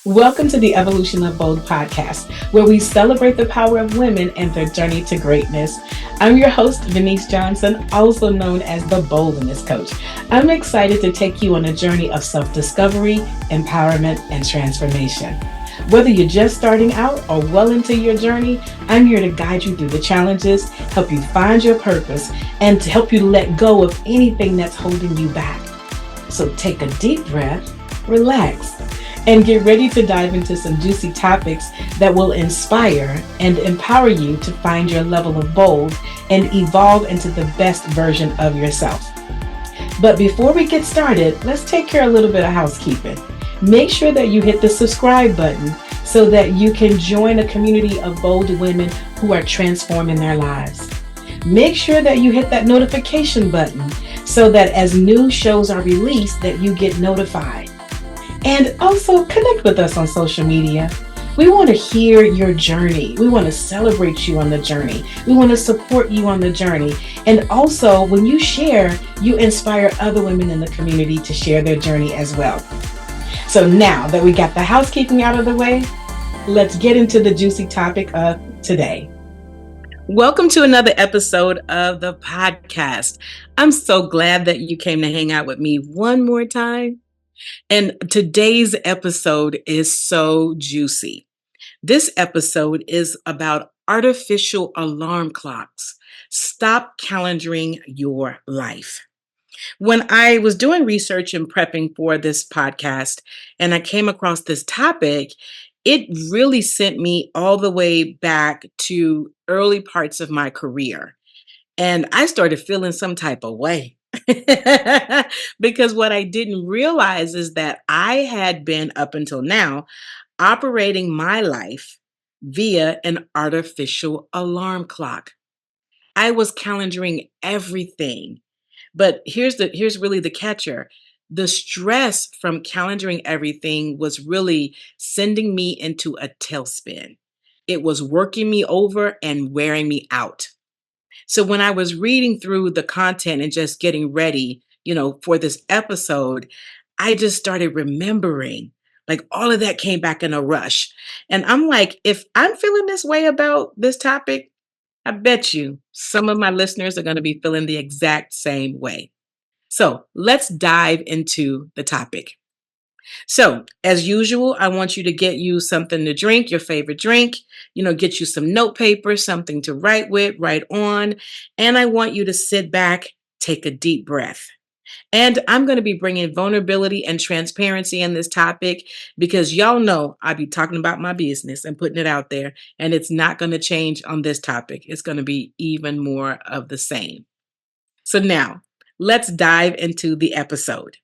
Welcome to the Evolution of Bold podcast, where we celebrate the power of women and their journey to greatness. I'm your host, Venice Johnson, also known as the Boldness Coach. I'm excited to take you on a journey of self-discovery, empowerment, and transformation. Whether you're just starting out or well into your journey, I'm here to guide you through the challenges, help you find your purpose, and to help you let go of anything that's holding you back. So take a deep breath, relax, and get ready to dive into some juicy topics that will inspire and empower you to find your level of bold and evolve into the best version of yourself. But before we get started, let's take care of a little bit of housekeeping. Make sure that you hit the subscribe button so that you can join a community of bold women who are transforming their lives. Make sure that you hit that notification button so that as new shows are released that you get notified. And also connect with us on social media. We want to hear your journey. We want to celebrate you on the journey. We want to support you on the journey. And also, when you share, you inspire other women in the community to share their journey as well. So now that we got the housekeeping out of the way, let's get into the juicy topic of today. Welcome to another episode of the podcast. I'm so glad that you came to hang out with me one more time. And today's episode is so juicy. This episode is about artificial alarm clocks. Stop calendaring your life. When I was doing research and prepping for this podcast, and I came across this topic, it really sent me all the way back to early parts of my career. And I started feeling some type of way. Because what I didn't realize is that I had been up until now operating my life via an artificial alarm clock. I was calendaring everything. But here's really the catcher. The stress from calendaring everything was really sending me into a tailspin. It was working me over and wearing me out. So when I was reading through the content and just getting ready, for this episode, I just started remembering, like, all of that came back in a rush. And I'm like, if I'm feeling this way about this topic, I bet you some of my listeners are going to be feeling the exact same way. So let's dive into the topic. So, as usual, I want you to get you something to drink, your favorite drink, get you some note paper, something to write with, write on. And I want you to sit back, take a deep breath. And I'm going to be bringing vulnerability and transparency in this topic because y'all know I be talking about my business and putting it out there. And it's not going to change on this topic. It's going to be even more of the same. So now let's dive into the episode.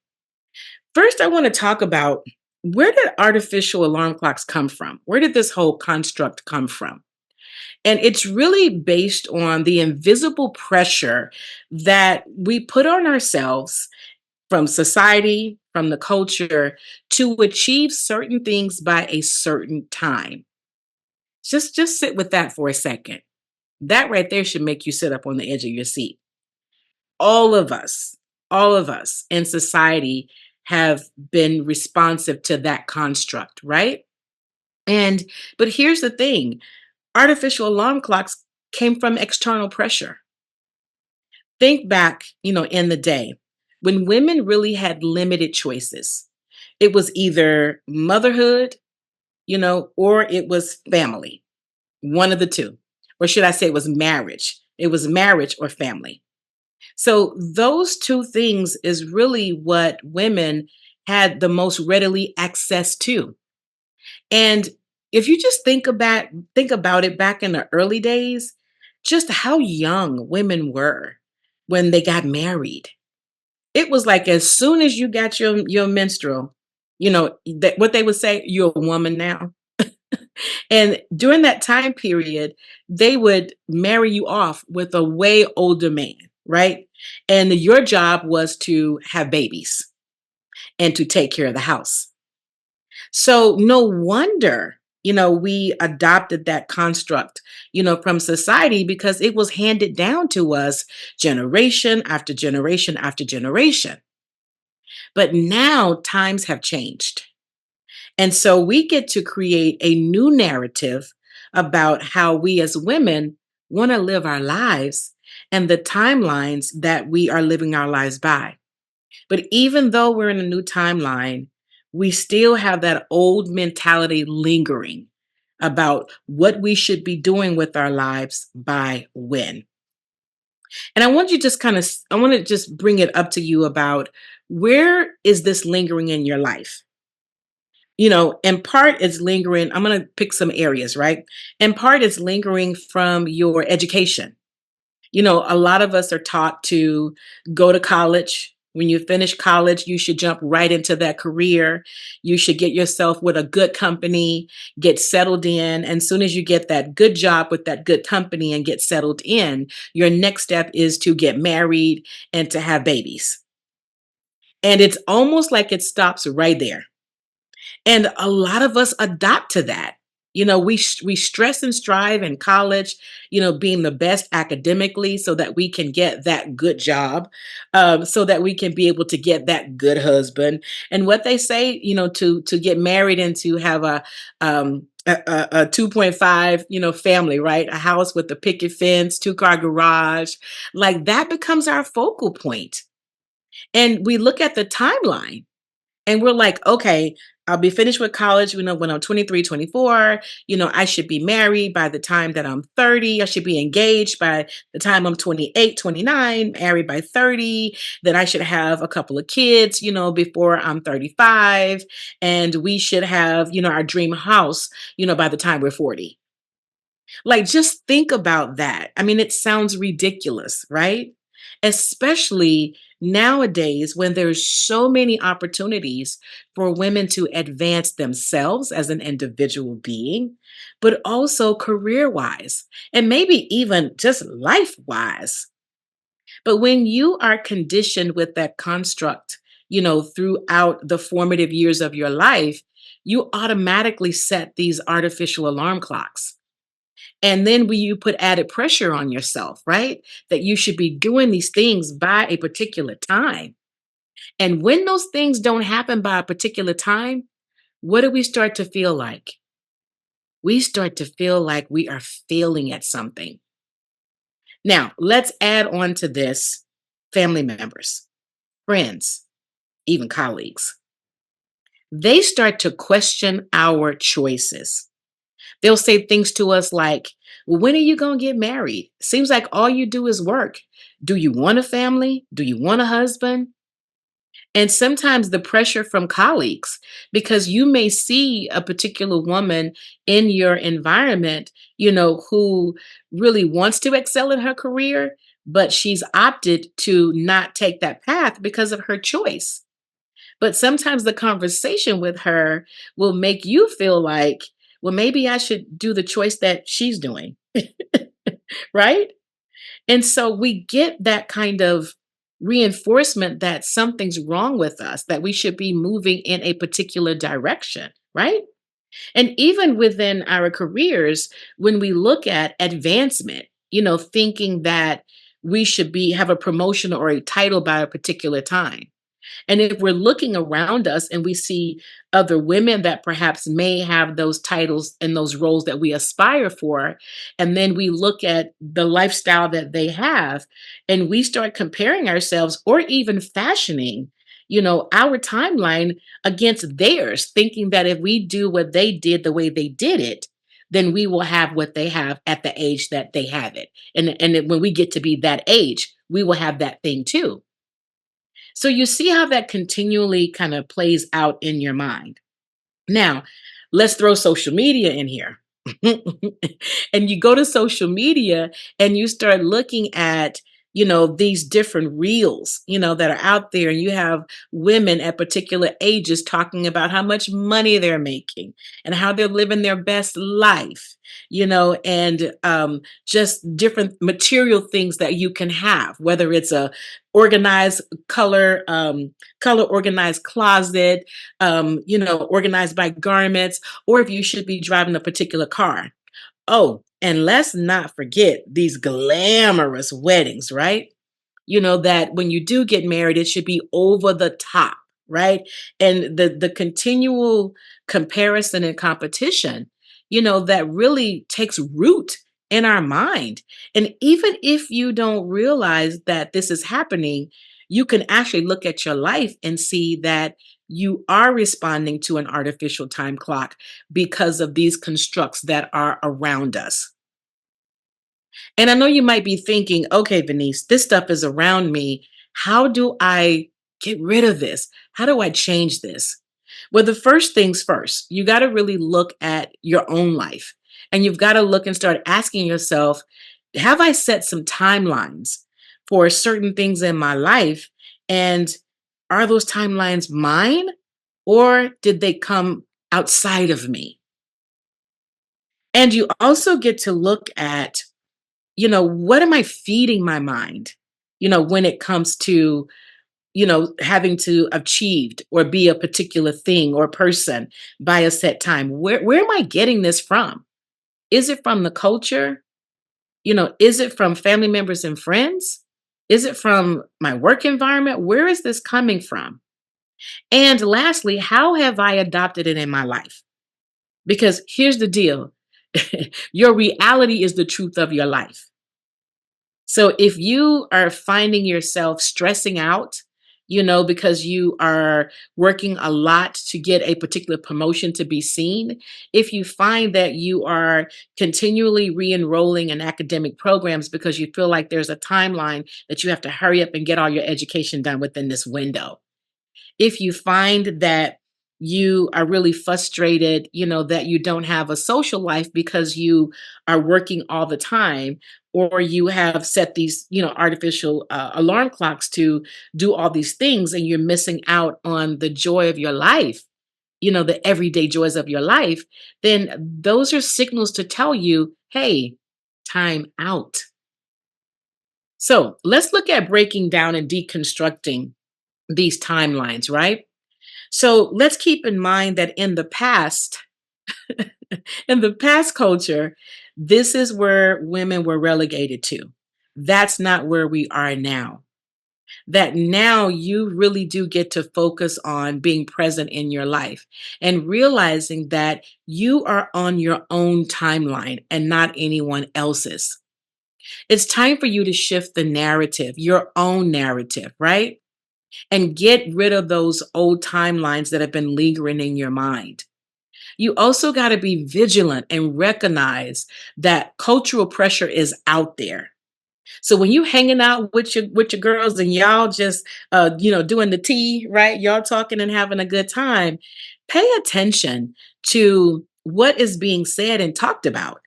First, I want to talk about, where did artificial alarm clocks come from? Where did this whole construct come from? And it's really based on the invisible pressure that we put on ourselves from society, from the culture, to achieve certain things by a certain time. Just sit with that for a second. That right there should make you sit up on the edge of your seat. All of us in society have been responsive to that construct, right? But here's the thing, artificial alarm clocks came from external pressure. Think back, in the day when women really had limited choices. It was either motherhood, or it was family, one of the two. Or should I say it was marriage? It was marriage or family. So those two things is really what women had the most readily access to. And if you just think about it back in the early days, just how young women were when they got married. It was like as soon as you got your menstrual, what they would say, you're a woman now. And during that time period, they would marry you off with a way older man, right? And your job was to have babies and to take care of the house. So no wonder, we adopted that construct, from society because it was handed down to us generation after generation after generation. But now times have changed. And so we get to create a new narrative about how we as women want to live our lives and the timelines that we are living our lives by. But even though we're in a new timeline, we still have that old mentality lingering about what we should be doing with our lives by when. And I want you just kind of, I want to just bring it up to you about where is this lingering in your life? In part it's lingering. I'm going to pick some areas, right? In part it's lingering from your education. A lot of us are taught to go to college. When you finish college, you should jump right into that career. You should get yourself with a good company, get settled in. And soon as you get that good job with that good company and get settled in, your next step is to get married and to have babies. And it's almost like it stops right there. And a lot of us adopt to that. We stress and strive in college, being the best academically so that we can get that good job, so that we can be able to get that good husband. And what they say, to get married and to have a 2.5, family, right? A house with a picket fence, two-car garage, like that becomes our focal point. And we look at the timeline and we're like, okay, I'll be finished with college, when I'm 23, 24. I should be married by the time that I'm 30. I should be engaged by the time I'm 28, 29, married by 30. Then I should have a couple of kids, before I'm 35. And we should have, our dream house, by the time we're 40. Like, just think about that. I mean, it sounds ridiculous, right? Especially nowadays when there's so many opportunities for women to advance themselves as an individual being, but also career wise and maybe even just life wise. But when you are conditioned with that construct, throughout the formative years of your life, you automatically set these artificial alarm clocks. And then when you put added pressure on yourself, right? That you should be doing these things by a particular time. And when those things don't happen by a particular time, what do we start to feel like? We start to feel like we are failing at something. Now, let's add on to this family members, friends, even colleagues. They start to question our choices. They'll say things to us like, well, when are you going to get married? Seems like all you do is work. Do you want a family? Do you want a husband? And sometimes the pressure from colleagues, because you may see a particular woman in your environment, who really wants to excel in her career, but she's opted to not take that path because of her choice. But sometimes the conversation with her will make you feel like, well, maybe I should do the choice that she's doing. Right? And so we get that kind of reinforcement that something's wrong with us, that we should be moving in a particular direction. Right? And even within our careers, when we look at advancement, thinking that we should have a promotion or a title by a particular time. And if we're looking around us and we see other women that perhaps may have those titles and those roles that we aspire for, and then we look at the lifestyle that they have, and we start comparing ourselves or even fashioning, our timeline against theirs, thinking that if we do what they did the way they did it, then we will have what they have at the age that they have it. And when we get to be that age, we will have that thing too. So you see how that continually kind of plays out in your mind. Now, let's throw social media in here. And you go to social media and you start looking at, these different reels, that are out there. And you have women at particular ages talking about how much money they're making and how they're living their best life, and just different material things that you can have, whether it's a organized color organized closet, organized by garments, or if you should be driving a particular car. Oh, and let's not forget these glamorous weddings, right? That when you do get married, it should be over the top. right? And the continual comparison and competition, that really takes root in our mind. And even if you don't realize that this is happening, you can actually look at your life and see that you are responding to an artificial time clock because of these constructs that are around us. And I know you might be thinking, okay, Venice, this stuff is around me. How do I get rid of this? How do I change this? Well, the first things first, you got to really look at your own life, and you've got to look and start asking yourself, have I set some timelines for certain things in my life? And are those timelines mine, or did they come outside of me? And you also get to look at, what am I feeding my mind, when it comes to, having to achieved or be a particular thing or person by a set time? Where am I getting this from? Is it from the culture? Is it from family members and friends? Is it from my work environment? Where is this coming from? And lastly, how have I adopted it in my life? Because here's the deal. Your reality is the truth of your life. So if you are finding yourself stressing out, because you are working a lot to get a particular promotion to be seen, if you find that you are continually re-enrolling in academic programs because you feel like there's a timeline that you have to hurry up and get all your education done within this window, if you find that you are really frustrated, that you don't have a social life because you are working all the time, or you have set these, artificial alarm clocks to do all these things, and you're missing out on the joy of your life, the everyday joys of your life, then those are signals to tell you, hey, time out. So let's look at breaking down and deconstructing these timelines, right? So let's keep in mind that in the past culture, this is where women were relegated to. That's not where we are now. That now you really do get to focus on being present in your life and realizing that you are on your own timeline and not anyone else's. It's time for you to shift the narrative, your own narrative, right? And get rid of those old timelines that have been lingering in your mind. You also got to be vigilant and recognize that cultural pressure is out there. So when you hanging out with your girls and y'all just doing the tea, right? Y'all talking and having a good time. Pay attention to what is being said and talked about.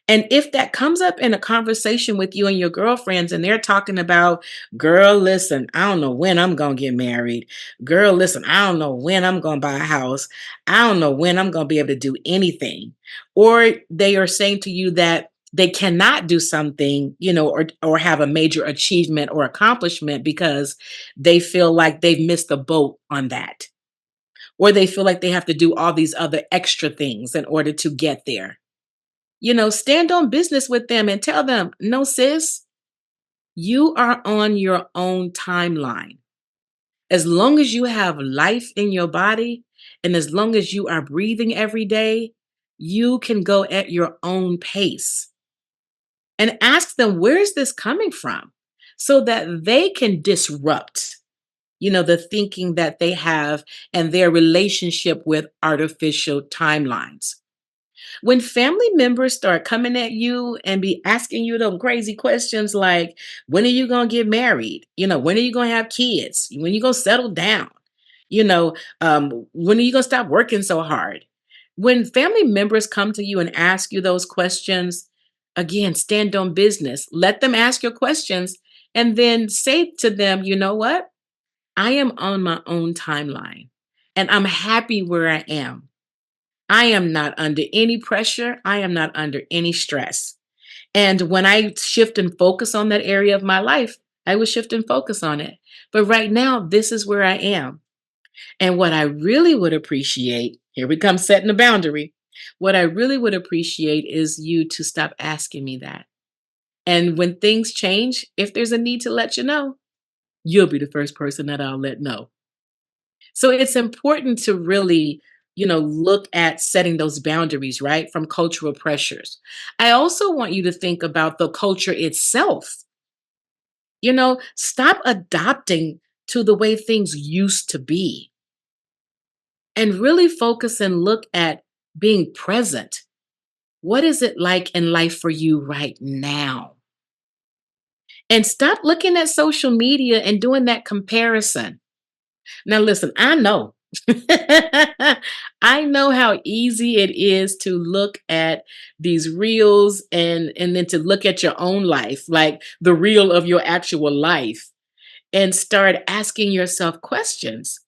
And if that comes up in a conversation with you and your girlfriends and they're talking about, girl, listen, I don't know when I'm going to get married. Girl, listen, I don't know when I'm going to buy a house. I don't know when I'm going to be able to do anything. Or they are saying to you that they cannot do something, or have a major achievement or accomplishment because they feel like they've missed the boat on that. Or they feel like they have to do all these other extra things in order to get there. Stand on business with them and tell them, no, sis, you are on your own timeline. As long as you have life in your body and as long as you are breathing every day, you can go at your own pace and ask them, where is this coming from? So that they can disrupt, the thinking that they have and their relationship with artificial timelines. When family members start coming at you and be asking you them crazy questions like, when are you going to get married? When are you going to have kids? When are you going to settle down? When are you going to stop working so hard? When family members come to you and ask you those questions, again, stand on business. Let them ask your questions and then say to them, you know what? I am on my own timeline and I'm happy where I am. I am not under any pressure. I am not under any stress. And when I shift and focus on that area of my life, I will shift and focus on it. But right now, this is where I am. And what I really would appreciate, here we come setting a boundary. What I really would appreciate is you to stop asking me that. And when things change, if there's a need to let you know, you'll be the first person that I'll let know. So it's important to really, look at setting those boundaries, right? From cultural pressures. I also want you to think about the culture itself. Stop adopting to the way things used to be and really focus and look at being present. What is it like in life for you right now? And stop looking at social media and doing that comparison. Now, listen, I know. I know how easy it is to look at these reels and then to look at your own life, like the reel of your actual life, and start asking yourself questions.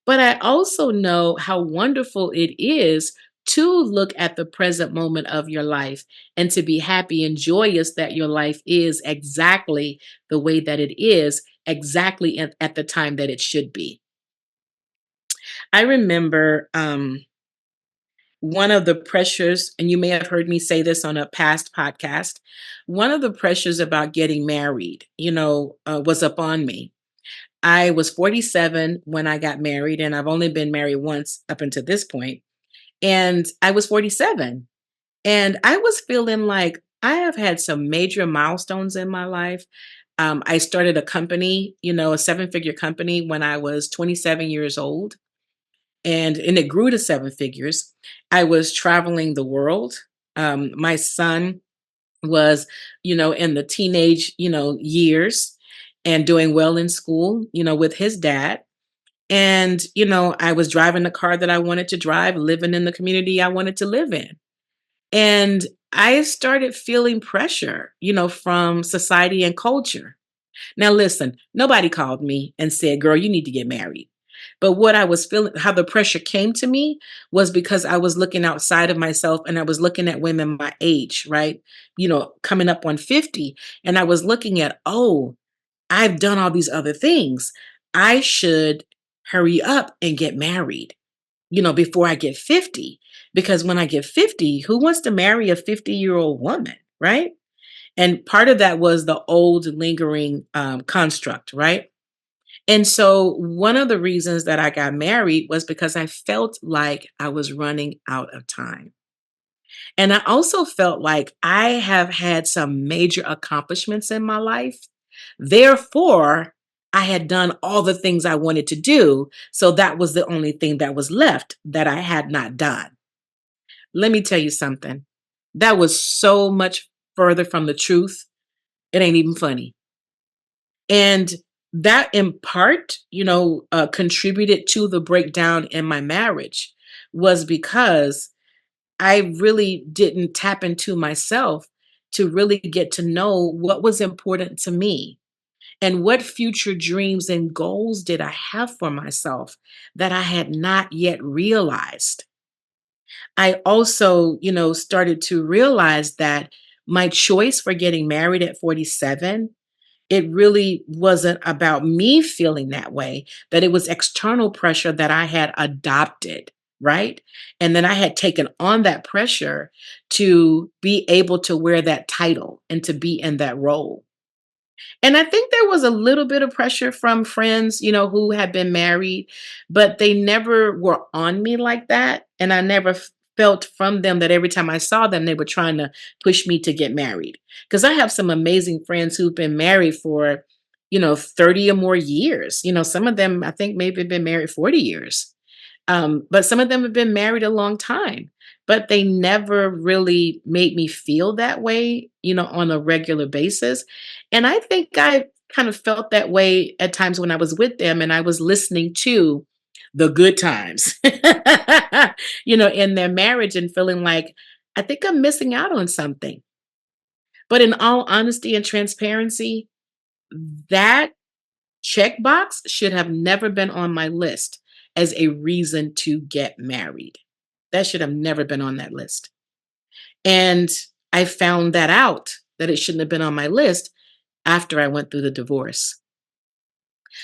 But I also know how wonderful it is to look at the present moment of your life and to be happy and joyous that your life is exactly the way that it is, exactly at the time that it should be. I remember one of the pressures, and you may have heard me say this on a past podcast, one of the pressures about getting married, was upon me. I was 47 when I got married, and I've only been married once up until this point. And I was 47, and I was feeling like I have had some major milestones in my life. I started a company, a seven-figure company when I was 27 years old, and it grew to seven figures. I was traveling the world. My son was, in the teenage, years and doing well in school, with his dad. And, I was driving the car that I wanted to drive, living in the community I wanted to live in. And I started feeling pressure, from society and culture. Now, listen, nobody called me and said, girl, you need to get married. But what I was feeling, how the pressure came to me was because I was looking outside of myself and I was looking at women my age, right? Coming up on 50. And I was looking at, oh, I've done all these other things. I should hurry up and get married, before I get 50. Because when I get 50, who wants to marry a 50-year-old woman, right? And part of that was the old lingering construct, right? And so one of the reasons that I got married was because I felt like I was running out of time. And I also felt like I have had some major accomplishments in my life. Therefore, I had done all the things I wanted to do. So that was the only thing that was left that I had not done. Let me tell you something. That was so much further from the truth. It ain't even funny. And that in part, contributed to the breakdown in my marriage was because I really didn't tap into myself to really get to know what was important to me and what future dreams and goals did I have for myself that I had not yet realized. I also, started to realize that my choice for getting married at 47, it really wasn't about me feeling that way, that it was external pressure that I had adopted, right? And then I had taken on that pressure to be able to wear that title and to be in that role. And I think there was a little bit of pressure from friends, who had been married, but they never were on me like that. And I never felt from them that every time I saw them, they were trying to push me to get married. Because I have some amazing friends who've been married for, 30 or more years. Some of them, I think, maybe been married 40 years. But some of them have been married a long time, but they never really made me feel that way, on a regular basis. And I think I kind of felt that way at times when I was with them and I was listening to the good times, in their marriage and feeling like, I think I'm missing out on something. But in all honesty and transparency, that checkbox should have never been on my list as a reason to get married. That should have never been on that list. And I found that out that it shouldn't have been on my list after I went through the divorce.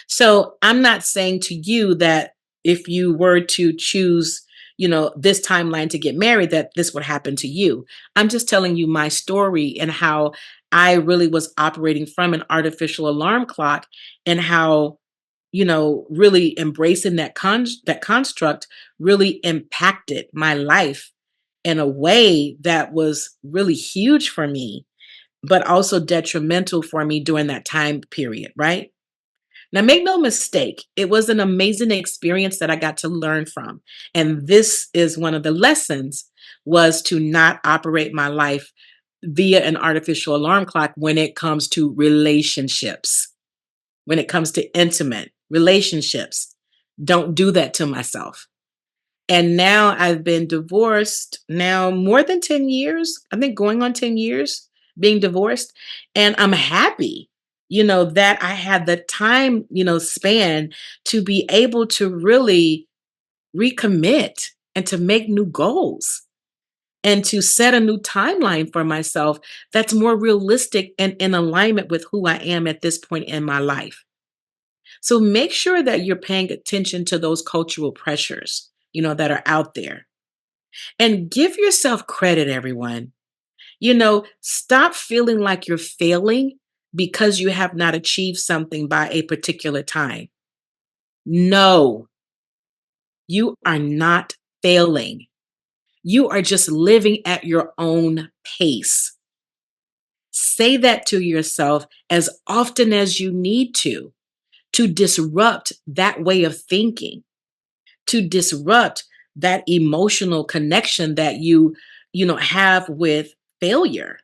So I'm not saying to you that if you were to choose, this timeline to get married, that this would happen to you. I'm just telling you my story and how I really was operating from an artificial alarm clock and how really embracing that construct really impacted my life in a way that was really huge for me, but also detrimental for me during that time period, right? Now, make no mistake, it was an amazing experience that I got to learn from. And this is one of the lessons, was to not operate my life via an artificial alarm clock when it comes to relationships, when it comes to intimate relationships. Don't do that to myself. And now I've been divorced now more than 10 years. I think going on 10 years being divorced. And I'm happy, that I had the time, span to be able to really recommit and to make new goals and to set a new timeline for myself that's more realistic and in alignment with who I am at this point in my life. So make sure that you're paying attention to those cultural pressures, that are out there. And give yourself credit, everyone. Stop feeling like you're failing because you have not achieved something by a particular time. No, you are not failing. You are just living at your own pace. Say that to yourself as often as you need to disrupt that way of thinking, to disrupt that emotional connection that you have with failure.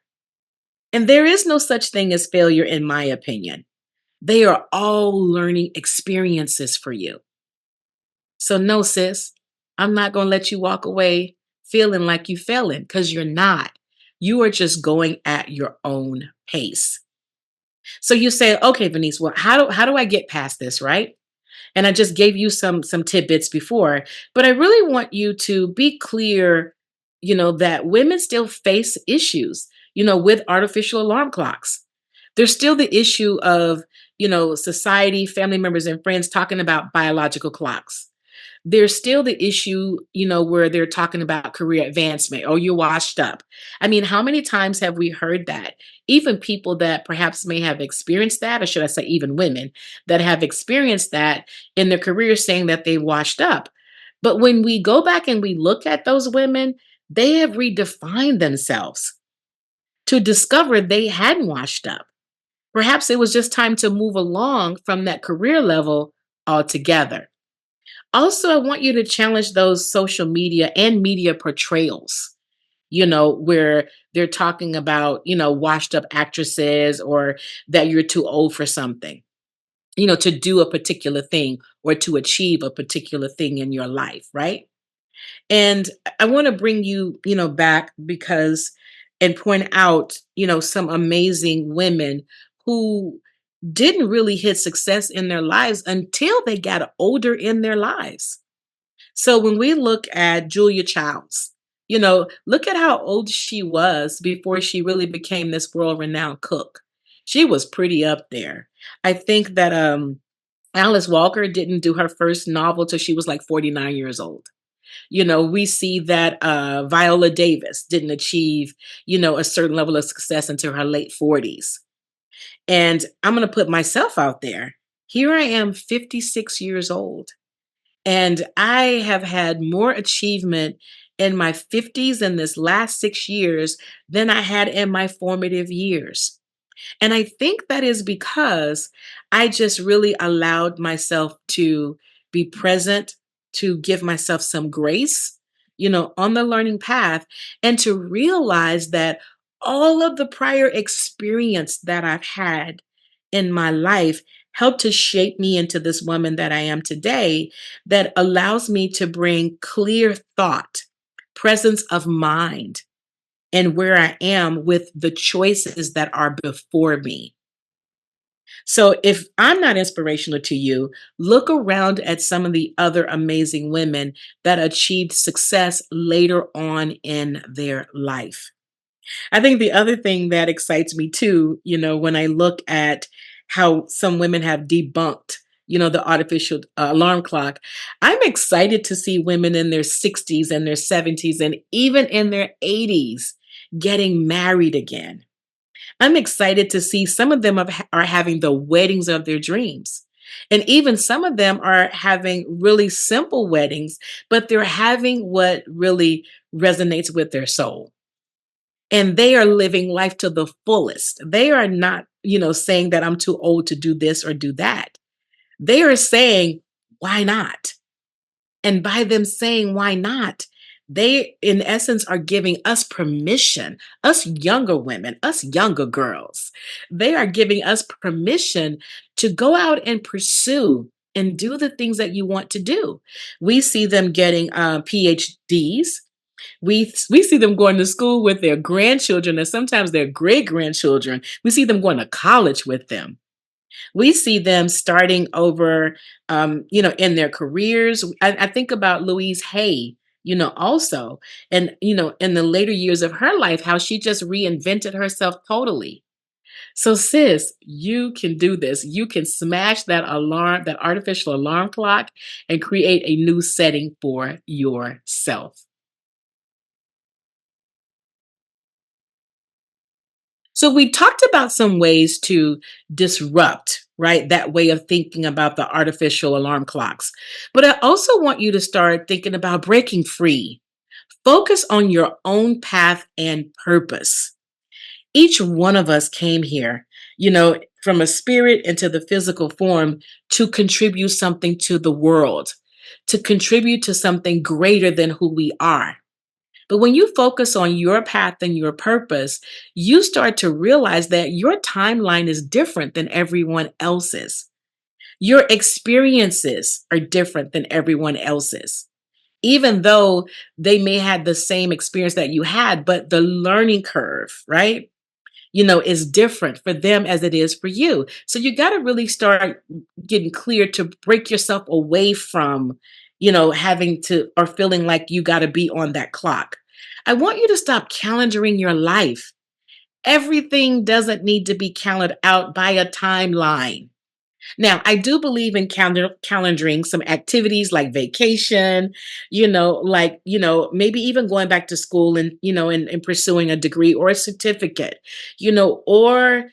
And there is no such thing as failure, in my opinion. They are all learning experiences for you. So, no, sis, I'm not going to let you walk away feeling like you failing, because you're not. You are just going at your own pace. So you say, okay, Venice, well, how do I get past this, right? And I just gave you some tidbits before, but I really want you to be clear, that women still face issues, with artificial alarm clocks. There's still the issue of, society, family members and friends talking about biological clocks. There's still the issue, where they're talking about career advancement, or you're washed up. I mean, how many times have we heard that? Even people that perhaps may have experienced that, or should I say, even women that have experienced that in their career, saying that they washed up. But when we go back and we look at those women, they have redefined themselves to discover they hadn't washed up. Perhaps it was just time to move along from that career level altogether. Also, I want you to challenge those social media and media portrayals, where they're talking about, washed up actresses, or that you're too old for something, to do a particular thing or to achieve a particular thing in your life, right? And I want to bring you, back because and point out, some amazing women who didn't really hit success in their lives until they got older in their lives. So when we look at Julia Childs, look at how old she was before she really became this world-renowned cook. She was pretty up there. I think that Alice Walker didn't do her first novel till she was like 49 years old. We see that Viola Davis didn't achieve, a certain level of success until her late 40s. And I'm going to put myself out there. Here I am, 56 years old. And I have had more achievement in my 50s in this last 6 years than I had in my formative years. And I think that is because I just really allowed myself to be present, to give myself some grace, on the learning path, and to realize that all of the prior experience that I've had in my life helped to shape me into this woman that I am today, that allows me to bring clear thought, presence of mind, and where I am with the choices that are before me. So if I'm not inspirational to you, look around at some of the other amazing women that achieved success later on in their life. I think the other thing that excites me too, when I look at how some women have debunked, the artificial alarm clock, I'm excited to see women in their 60s and their 70s and even in their 80s getting married again. I'm excited to see some of them are having the weddings of their dreams. And even some of them are having really simple weddings, but they're having what really resonates with their soul. And they are living life to the fullest. They are not, saying that I'm too old to do this or do that. They are saying, why not? And by them saying, why not? They, in essence, are giving us permission, us younger women, us younger girls. They are giving us permission to go out and pursue and do the things that you want to do. We see them getting PhDs. We see them going to school with their grandchildren and sometimes their great grandchildren. We see them going to college with them. We see them starting over, in their careers. I think about Louise Hay, also, and, in the later years of her life, how she just reinvented herself totally. So, sis, you can do this. You can smash that alarm, that artificial alarm clock, and create a new setting for yourself. So we talked about some ways to disrupt, right? That way of thinking about the artificial alarm clocks. But I also want you to start thinking about breaking free. Focus on your own path and purpose. Each one of us came here, from a spirit into the physical form to contribute something to the world, to contribute to something greater than who we are. But when you focus on your path and your purpose, you start to realize that your timeline is different than everyone else's. Your experiences are different than everyone else's. Even though they may have the same experience that you had, but the learning curve, right? Is different for them as it is for you. So you got to really start getting clear to break yourself away from, having to or feeling like you got to be on that clock. I want you to stop calendaring your life. Everything doesn't need to be calendared out by a timeline. Now, I do believe in calendaring some activities like vacation, maybe even going back to school and, and pursuing a degree or a certificate, or,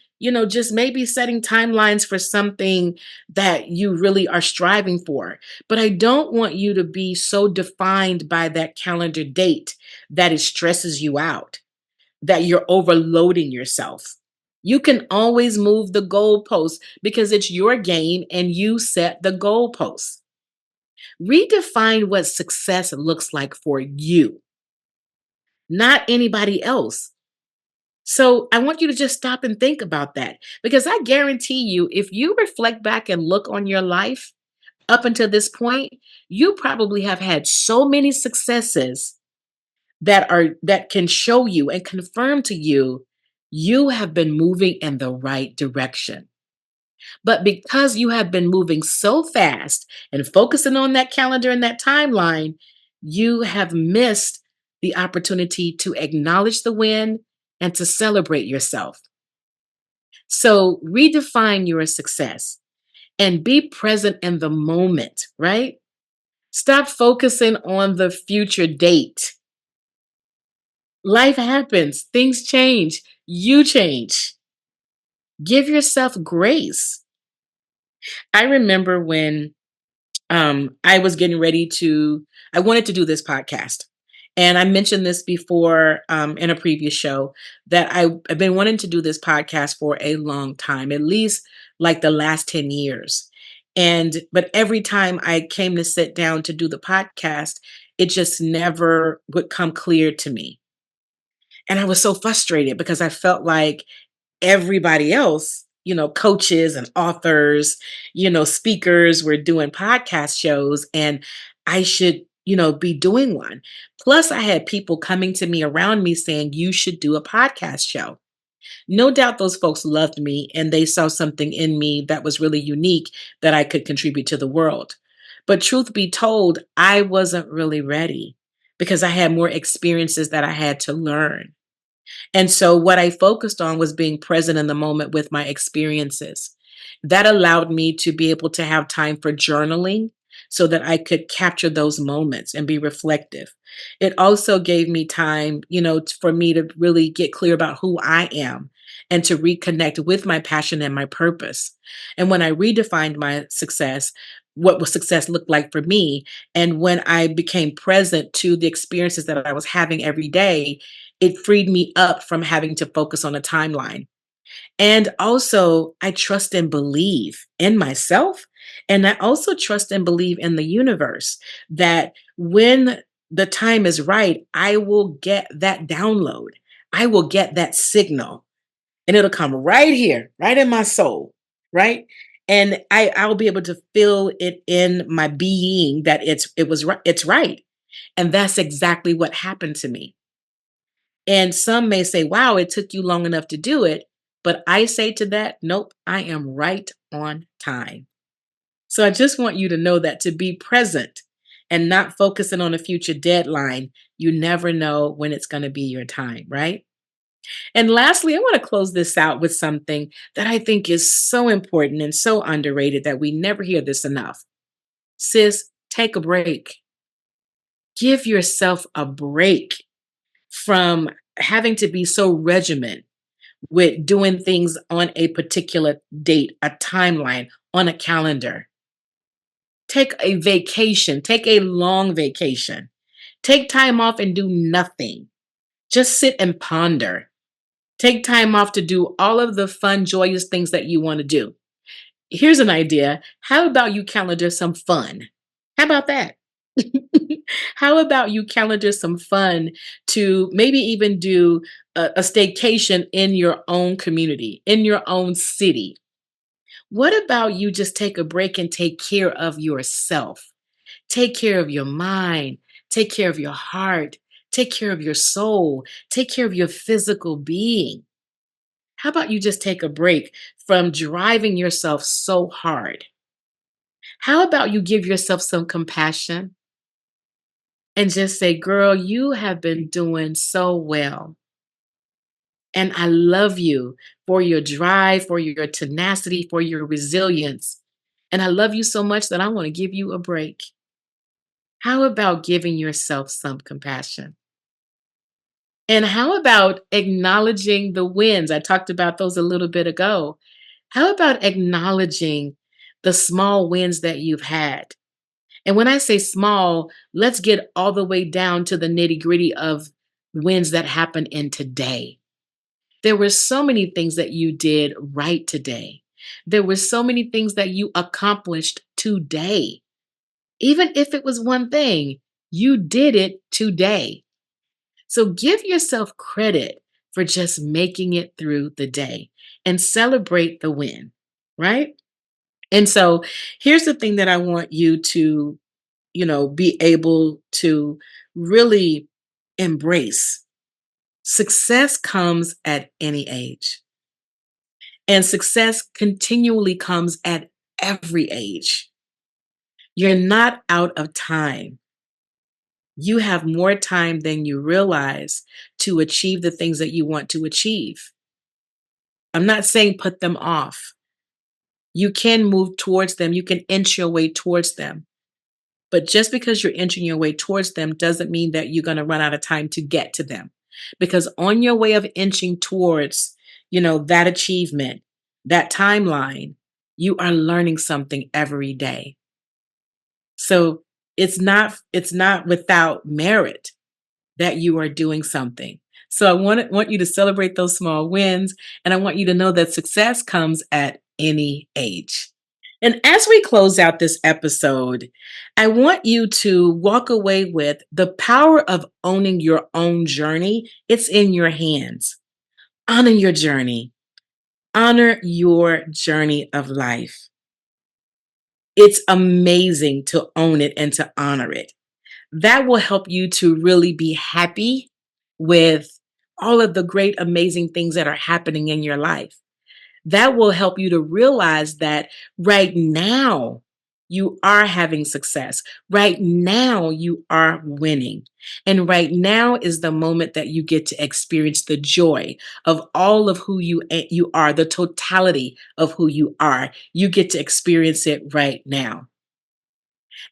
just maybe setting timelines for something that you really are striving for. But I don't want you to be so defined by that calendar date that it stresses you out, that you're overloading yourself. You can always move the goalposts because it's your game and you set the goalposts. Redefine what success looks like for you, not anybody else. So I want you to just stop and think about that because I guarantee you, if you reflect back and look on your life up until this point, you probably have had so many successes that can show you and confirm to you you have been moving in the right direction. But because you have been moving so fast and focusing on that calendar and that timeline, you have missed the opportunity to acknowledge the win and to celebrate yourself. So redefine your success and be present in the moment, right? Stop focusing on the future date. Life happens, things change, you change. Give yourself grace. I remember when I was getting ready to, I wanted to do this podcast. And I mentioned this before in a previous show that I've been wanting to do this podcast for a long time, at least like the last 10 years. But every time I came to sit down to do the podcast, it just never would come clear to me. And I was so frustrated because I felt like everybody else, coaches and authors, speakers were doing podcast shows and I should, be doing one. Plus, I had people coming to me around me saying, you should do a podcast show. No doubt those folks loved me and they saw something in me that was really unique that I could contribute to the world. But truth be told, I wasn't really ready because I had more experiences that I had to learn. And so what I focused on was being present in the moment with my experiences. That allowed me to be able to have time for journaling, so that I could capture those moments and be reflective. It also gave me time, for me to really get clear about who I am and to reconnect with my passion and my purpose. And when I redefined my success, what was success look like for me, and when I became present to the experiences that I was having every day, it freed me up from having to focus on a timeline. And also, I trust and believe in myself. And I also trust and believe in the universe that when the time is right, I will get that download. I will get that signal, and it'll come right here, right in my soul, right? And I'll be able to feel it in my being that it was right, it's right. And that's exactly what happened to me. And some may say, wow, it took you long enough to do it. But I say to that, nope, I am right on time. So I just want you to know that, to be present and not focusing on a future deadline, you never know when it's going to be your time, right? And lastly, I want to close this out with something that I think is so important and so underrated that we never hear this enough. Sis, take a break. Give yourself a break from having to be so regimented with doing things on a particular date, a timeline, on a calendar. Take a vacation, take a long vacation. Take time off and do nothing. Just sit and ponder. Take time off to do all of the fun, joyous things that you want to do. Here's an idea. How about you calendar some fun? How about that? How about you calendar some fun to maybe even do a staycation in your own community, in your own city? What about you just take a break and take care of yourself? Take care of your mind, take care of your heart, take care of your soul, take care of your physical being. How about you just take a break from driving yourself so hard? How about you give yourself some compassion and just say, girl, you have been doing so well. And I love you for your drive, for your tenacity, for your resilience. And I love you so much that I want to give you a break. How about giving yourself some compassion? And how about acknowledging the wins? I talked about those a little bit ago. How about acknowledging the small wins that you've had? And when I say small, let's get all the way down to the nitty gritty of wins that happen in today. There were so many things that you did right today. There were so many things that you accomplished today. Even if it was one thing, you did it today. So give yourself credit for just making it through the day and celebrate the win, right? And so here's the thing that I want you to, be able to really embrace. Success comes at any age, and success continually comes at every age. You're not out of time. You have more time than you realize to achieve the things that you want to achieve. I'm not saying put them off. You can move towards them, you can inch your way towards them. But just because you're inching your way towards them doesn't mean that you're going to run out of time to get to them. Because on your way of inching towards, that achievement, that timeline, you are learning something every day. So it's not without merit that you are doing something. So I want you to celebrate those small wins, and I want you to know that success comes at any age. And as we close out this episode, I want you to walk away with the power of owning your own journey. It's in your hands. Honor your journey. Honor your journey of life. It's amazing to own it and to honor it. That will help you to really be happy with all of the great, amazing things that are happening in your life. That will help you to realize that right now you are having success. Right now you are winning. And right now is the moment that you get to experience the joy of all of who you are, the totality of who you are. You get to experience it right now.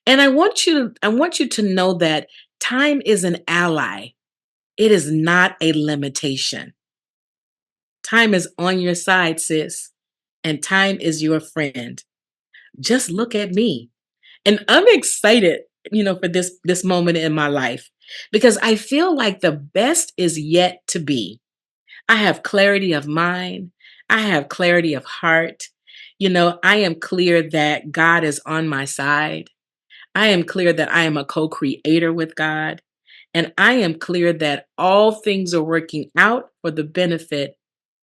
And I want you to know that time is an ally. It is not a limitation. Time is on your side, sis, and time is your friend. Just look at me. And I'm excited, for this moment in my life because I feel like the best is yet to be. I have clarity of mind. I have clarity of heart. I am clear that God is on my side. I am clear that I am a co-creator with God. And I am clear that all things are working out for the benefit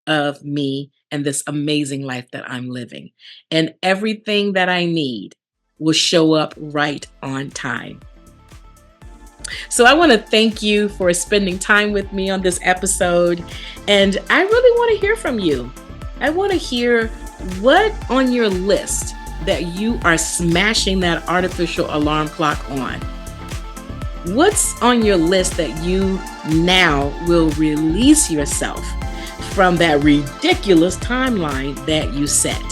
of me and this amazing life that I'm living. And everything that I need will show up right on time. So I want to thank you for spending time with me on this episode. And I really want to hear from you. I want to hear what on your list that you are smashing that artificial alarm clock on. What's on your list that you now will release yourself from that ridiculous timeline that you set?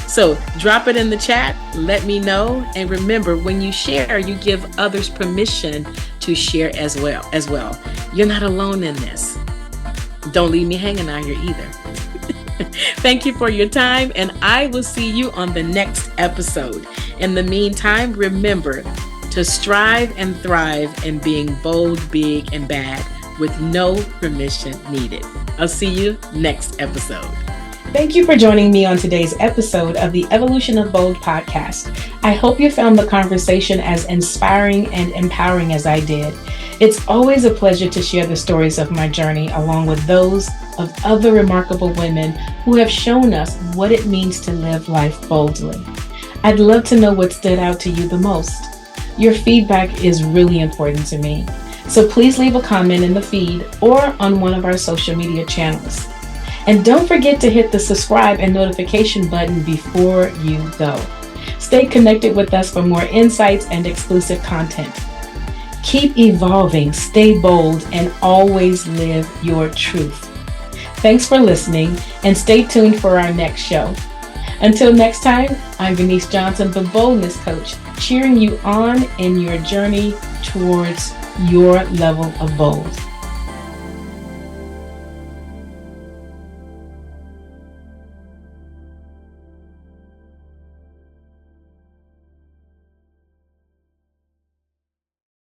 So drop it in the chat, let me know. And remember, when you share, you give others permission to share as well. You're not alone in this. Don't leave me hanging out here either. Thank you for your time, and I will see you on the next episode. In the meantime, remember to strive and thrive in being bold, big, and bad with no permission needed. I'll see you next episode. Thank you for joining me on today's episode of the Evolution of Bold podcast. I hope you found the conversation as inspiring and empowering as I did. It's always a pleasure to share the stories of my journey along with those of other remarkable women who have shown us what it means to live life boldly. I'd love to know what stood out to you the most. Your feedback is really important to me. So please leave a comment in the feed or on one of our social media channels. And don't forget to hit the subscribe and notification button before you go. Stay connected with us for more insights and exclusive content. Keep evolving, stay bold, and always live your truth. Thanks for listening, and stay tuned for our next show. Until next time, I'm Venice Johnson, the Boldness Coach, cheering you on in your journey towards your level of bold.